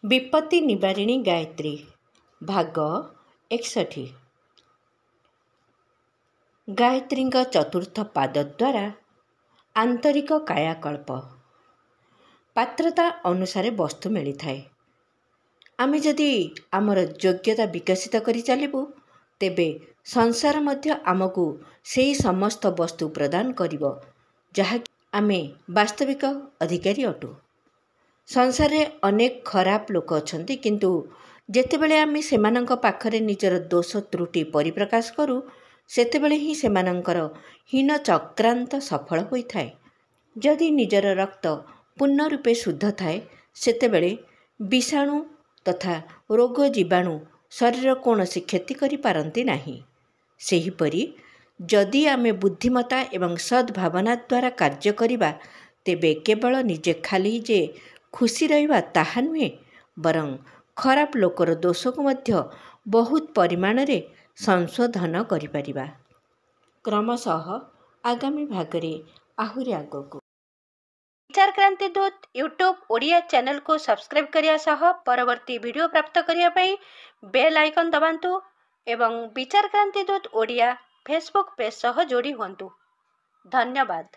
विपत्ति निवारिणी गायत्री भाग 61। गायत्री चतुर्थ पाद द्वारा आंतरिक कायाकल्प पात्रता अनुसार वस्तु मिली थाए। आमे जदि आमर योग्यता विकसित करि चलिबु तेबे संसार मध्य आमको सेही समस्त वस्तु प्रदान करिबो जहा आमे वास्तविक अधिकारी अटु। संसार में अनेक खराब लोक अछंती, किंतु जेतेबेले आमे सेमानंक पाखरे निजर दोष त्रुटि परिप्रकाश करू सेतेबेले ही सेमानंकर हीन चक्रांत सफल होई थाए। जदि निजर रक्त पूर्ण रूपे शुद्ध थाए सेतेबेले विषाणु तथा रोग जीवाणु शरीर कौनसी क्षति करि पारंती नाही। सेहीपरि जदि आमे बुद्धिमता एवं सद्भावना द्वारा कार्य करिबा तेबे केवल निजे खाली जे खुशी रहिबा ताहा नुहे, बरं खराब लोकर दोष को मध्य बहुत परिमाण रे संशोधन करि परिबा। क्रमशः आगामी भागरे आहुरी आगको विचार क्रांति दूत यूट्यूब ओडिया चैनल को सब्सक्राइब करिया सह परवर्ती वीडियो प्राप्त करिया पई बेल आइकन दबांतु एवं विचार क्रांति दूत ओडिया फेसबुक पेज सह जोड़ी हुंतु। धन्यवाद।